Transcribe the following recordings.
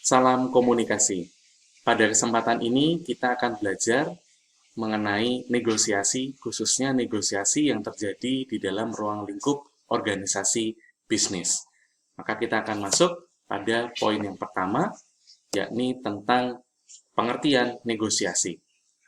Salam komunikasi. Pada kesempatan ini kita akan belajar mengenai negosiasi, khususnya negosiasi yang terjadi di dalam ruang lingkup organisasi bisnis. Maka kita akan masuk pada poin yang pertama, yakni tentang pengertian negosiasi.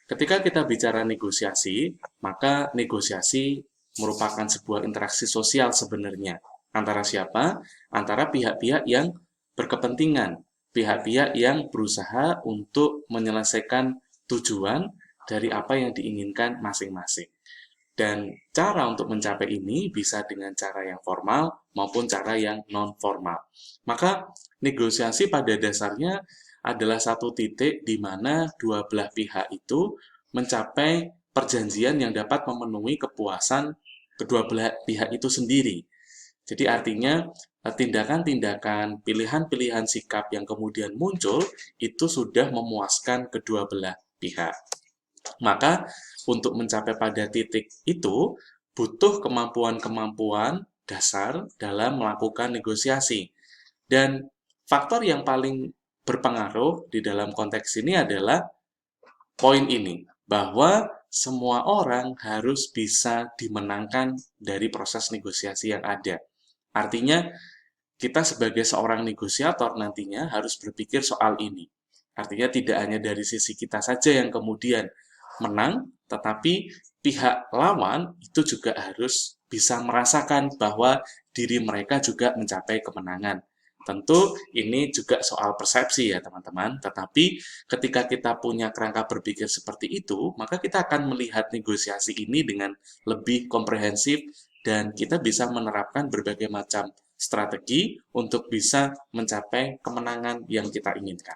Ketika kita bicara negosiasi, maka negosiasi merupakan sebuah interaksi sosial sebenarnya. Antara siapa? Antara pihak-pihak yang berkepentingan, pihak-pihak yang berusaha untuk menyelesaikan tujuan dari apa yang diinginkan masing-masing. Dan cara untuk mencapai ini bisa dengan cara yang formal maupun cara yang non-formal. Maka negosiasi pada dasarnya adalah satu titik di mana dua belah pihak itu mencapai perjanjian yang dapat memenuhi kepuasan kedua belah pihak itu sendiri. Jadi artinya tindakan-tindakan, pilihan-pilihan sikap yang kemudian muncul itu sudah memuaskan kedua belah pihak. Maka untuk mencapai pada titik itu butuh kemampuan-kemampuan dasar dalam melakukan negosiasi. Dan faktor yang paling berpengaruh di dalam konteks ini adalah poin ini, bahwa semua orang harus bisa dimenangkan dari proses negosiasi yang ada. Artinya, kita sebagai seorang negosiator nantinya harus berpikir soal ini. Artinya tidak hanya dari sisi kita saja yang kemudian menang, tetapi pihak lawan itu juga harus bisa merasakan bahwa diri mereka juga mencapai kemenangan. Tentu ini juga soal persepsi ya teman-teman, tetapi ketika kita punya kerangka berpikir seperti itu, maka kita akan melihat negosiasi ini dengan lebih komprehensif dan kita bisa menerapkan berbagai macam strategi untuk bisa mencapai kemenangan yang kita inginkan.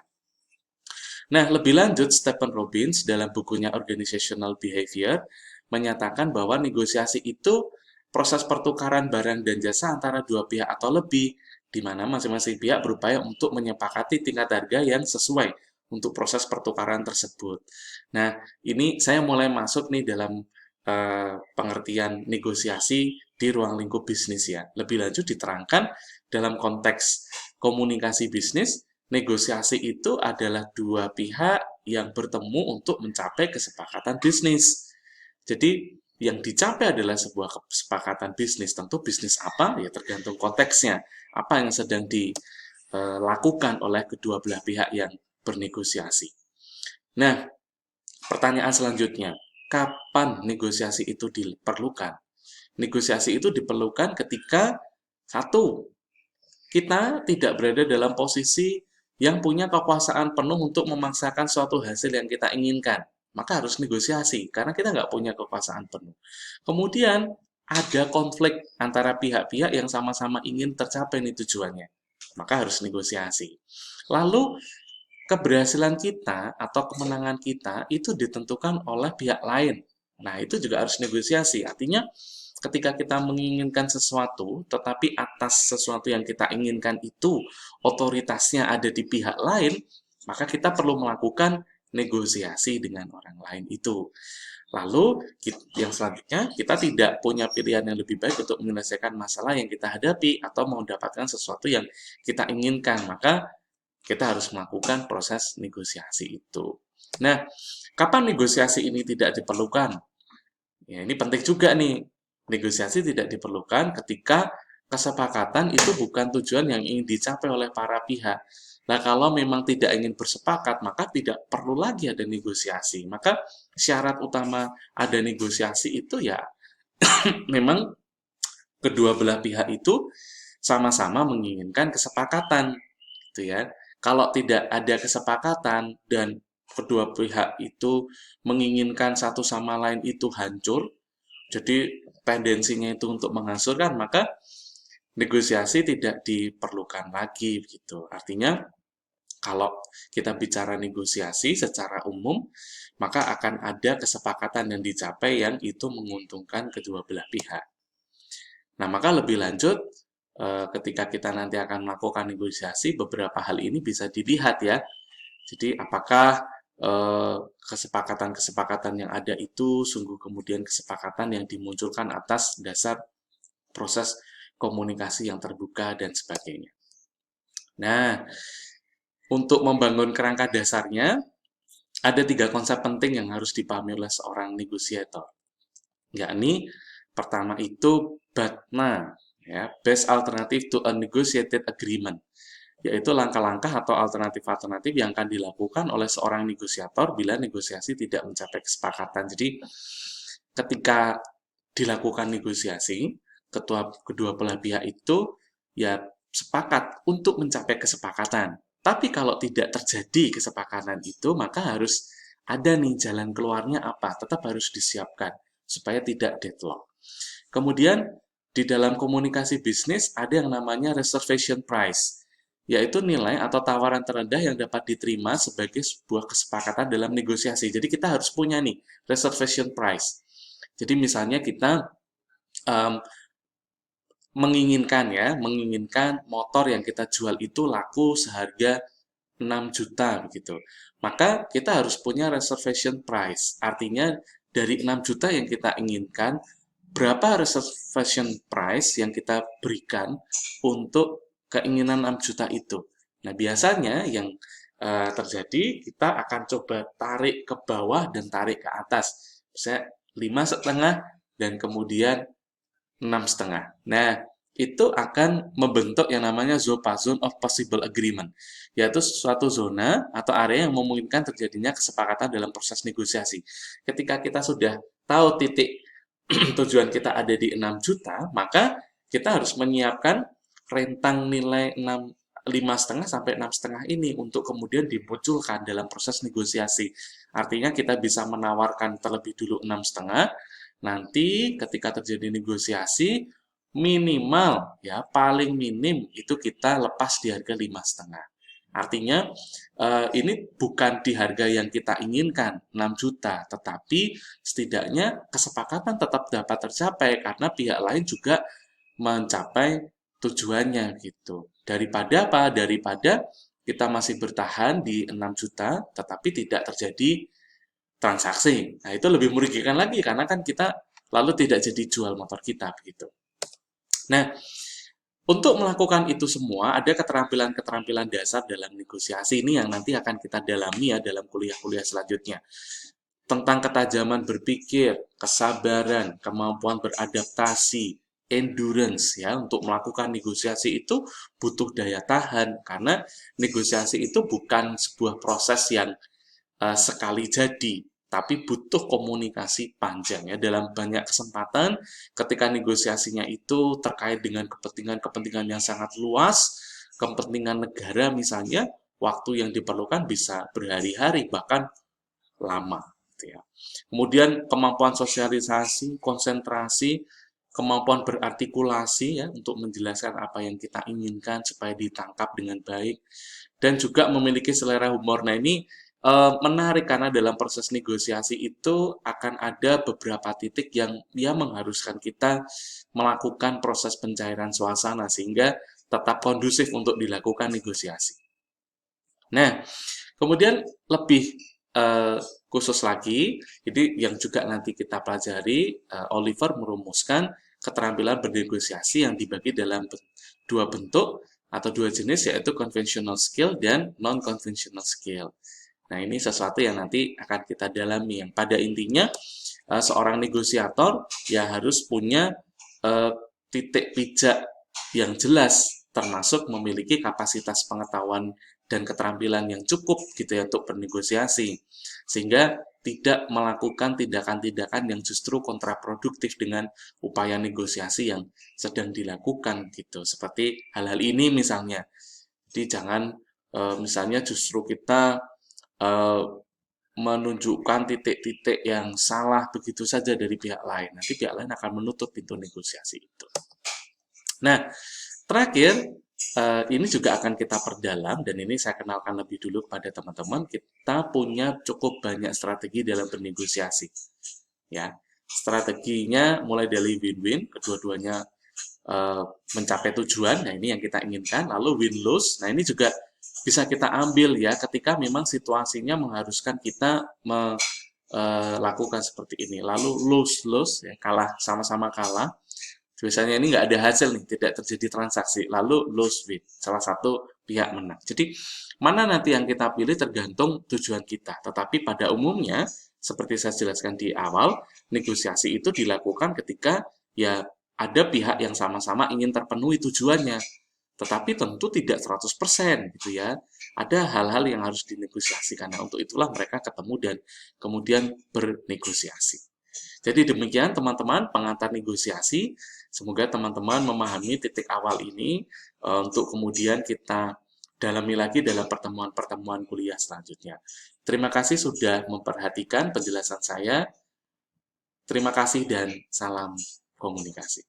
Nah, lebih lanjut, Stephen Robbins dalam bukunya Organizational Behavior menyatakan bahwa negosiasi itu proses pertukaran barang dan jasa antara dua pihak atau lebih, di mana masing-masing pihak berupaya untuk menyepakati tingkat harga yang sesuai untuk proses pertukaran tersebut. Nah, ini saya mulai masuk nih dalam pengertian negosiasi di ruang lingkup bisnis ya. Lebih lanjut diterangkan dalam konteks komunikasi bisnis, negosiasi itu adalah dua pihak yang bertemu untuk mencapai kesepakatan bisnis. Jadi yang dicapai adalah sebuah kesepakatan bisnis. Tentu bisnis apa? Ya tergantung konteksnya. Apa yang sedang dilakukan oleh kedua belah pihak yang bernegosiasi. Nah, pertanyaan selanjutnya, kapan negosiasi itu diperlukan? Negosiasi itu diperlukan ketika satu, kita tidak berada dalam posisi yang punya kekuasaan penuh untuk memaksakan suatu hasil yang kita inginkan. Maka harus negosiasi, karena kita nggak punya kekuasaan penuh. Kemudian, ada konflik antara pihak-pihak yang sama-sama ingin tercapai nih tujuannya. Maka harus negosiasi. Lalu, keberhasilan kita atau kemenangan kita itu ditentukan oleh pihak lain. Nah, itu juga harus negosiasi. Artinya, ketika kita menginginkan sesuatu, tetapi atas sesuatu yang kita inginkan itu otoritasnya ada di pihak lain, maka kita perlu melakukan negosiasi dengan orang lain itu. Lalu, yang selanjutnya, kita tidak punya pilihan yang lebih baik untuk menyelesaikan masalah yang kita hadapi atau mendapatkan sesuatu yang kita inginkan. Maka, kita harus melakukan proses negosiasi itu. Nah, kapan negosiasi ini tidak diperlukan? Ya, ini penting juga nih. Negosiasi tidak diperlukan ketika kesepakatan itu bukan tujuan yang ingin dicapai oleh para pihak. Nah, kalau memang tidak ingin bersepakat, maka tidak perlu lagi ada negosiasi. Maka syarat utama ada negosiasi itu ya memang kedua belah pihak itu sama-sama menginginkan kesepakatan, gitu ya. Kalau tidak ada kesepakatan dan kedua pihak itu menginginkan satu sama lain itu hancur, jadi tendensinya itu untuk menghancurkan, maka negosiasi tidak diperlukan lagi begitu. Artinya kalau kita bicara negosiasi secara umum, maka akan ada kesepakatan yang dicapai yang itu menguntungkan kedua belah pihak. Nah, maka lebih lanjut ketika kita nanti akan melakukan negosiasi, beberapa hal ini bisa dilihat ya. Jadi apakah kesepakatan-kesepakatan yang ada itu sungguh kemudian kesepakatan yang dimunculkan atas dasar proses komunikasi yang terbuka dan sebagainya. Nah, Untuk membangun kerangka dasarnya, ada 3 konsep penting yang harus dipahami oleh seorang negosiator. Yakni, pertama itu BATNA, ya, Best Alternative to a Negotiated Agreement, yaitu langkah-langkah atau alternatif-alternatif yang akan dilakukan oleh seorang negosiator bila negosiasi tidak mencapai kesepakatan. Jadi, ketika dilakukan negosiasi, kedua belah pihak itu ya sepakat untuk mencapai kesepakatan. Tapi kalau tidak terjadi kesepakatan itu, maka harus ada nih jalan keluarnya apa, tetap harus disiapkan supaya tidak deadlock. Kemudian di dalam komunikasi bisnis ada yang namanya reservation price, yaitu nilai atau tawaran terendah yang dapat diterima sebagai sebuah kesepakatan dalam negosiasi. Jadi kita harus punya nih reservation price. Jadi misalnya kita um, menginginkan motor yang kita jual itu laku seharga 6 juta begitu. Maka kita harus punya reservation price. Artinya dari 6 juta yang kita inginkan, berapa reservation price yang kita berikan untuk keinginan 6 juta itu. Nah, biasanya yang terjadi, kita akan coba tarik ke bawah dan tarik ke atas. Misalnya 5,5 dan kemudian 6,5. Nah, itu akan membentuk yang namanya zone of possible agreement, yaitu suatu zona atau area yang memungkinkan terjadinya kesepakatan dalam proses negosiasi. Ketika kita sudah tahu titik tujuan kita ada di 6 juta, maka kita harus menyiapkan rentang nilai 5,5 sampai 6,5 ini untuk kemudian dimunculkan dalam proses negosiasi. Artinya kita bisa menawarkan terlebih dulu 6,5, nanti ketika terjadi negosiasi, minimal ya paling minim itu kita lepas di harga 5,5. Artinya ini bukan di harga yang kita inginkan 6 juta, tetapi setidaknya kesepakatan tetap dapat tercapai karena pihak lain juga mencapai tujuannya gitu. Daripada apa? Daripada kita masih bertahan di 6 juta tetapi tidak terjadi transaksi. Nah, itu lebih merugikan lagi karena kan kita lalu tidak jadi jual motor kita begitu. Nah, untuk melakukan itu semua, ada keterampilan-keterampilan dasar dalam negosiasi ini yang nanti akan kita dalami ya dalam kuliah-kuliah selanjutnya. Tentang ketajaman berpikir, kesabaran, kemampuan beradaptasi, endurance ya, untuk melakukan negosiasi itu butuh daya tahan, karena negosiasi itu bukan sebuah proses yang sekali jadi, tapi butuh komunikasi panjang ya. Dalam banyak kesempatan ketika negosiasinya itu terkait dengan kepentingan-kepentingan yang sangat luas, kepentingan negara misalnya, waktu yang diperlukan bisa berhari-hari bahkan lama gitu ya. Kemudian kemampuan sosialisasi, konsentrasi, kemampuan berartikulasi ya untuk menjelaskan apa yang kita inginkan supaya ditangkap dengan baik, dan juga memiliki selera humor. Nah, ini menarik karena dalam proses negosiasi itu akan ada beberapa titik yang mengharuskan kita melakukan proses pencairan suasana sehingga tetap kondusif untuk dilakukan negosiasi. Nah, kemudian lebih khusus lagi, jadi yang juga nanti kita pelajari, Oliver merumuskan keterampilan bernegosiasi yang dibagi dalam dua bentuk atau dua jenis, yaitu conventional skill dan non-conventional skill. Nah, ini sesuatu yang nanti akan kita dalami, yang pada intinya seorang negosiator ya harus punya titik pijak yang jelas, termasuk memiliki kapasitas pengetahuan dan keterampilan yang cukup gitu ya untuk bernegosiasi, sehingga tidak melakukan tindakan-tindakan yang justru kontraproduktif dengan upaya negosiasi yang sedang dilakukan gitu, seperti hal-hal ini misalnya. Jadi jangan misalnya justru kita menunjukkan titik-titik yang salah begitu saja dari pihak lain. Nanti pihak lain akan menutup pintu negosiasi itu. Nah, terakhir, ini juga akan kita perdalam, dan ini saya kenalkan lebih dulu kepada teman-teman. Kita punya cukup banyak strategi dalam bernegosiasi. Ya, strateginya mulai dari win-win, kedua-duanya mencapai tujuan. Nah, ini yang kita inginkan. Lalu win-lose. Nah, ini juga bisa kita ambil ya ketika memang situasinya mengharuskan kita melakukan seperti ini. Lalu lose-lose, ya, kalah, sama-sama kalah. Biasanya ini nggak ada hasil nih, tidak terjadi transaksi. Lalu lose win, salah satu pihak menang. Jadi, mana nanti yang kita pilih tergantung tujuan kita. Tetapi pada umumnya, seperti saya jelaskan di awal, negosiasi itu dilakukan ketika ya ada pihak yang sama-sama ingin terpenuhi tujuannya. Tetapi tentu tidak 100% gitu ya. Ada hal-hal yang harus dinegosiasikan. Nah, untuk itulah mereka ketemu dan kemudian bernegosiasi. Jadi demikian teman-teman pengantar negosiasi. Semoga teman-teman memahami titik awal ini untuk kemudian kita dalami lagi dalam pertemuan-pertemuan kuliah selanjutnya. Terima kasih sudah memperhatikan penjelasan saya. Terima kasih dan salam komunikasi.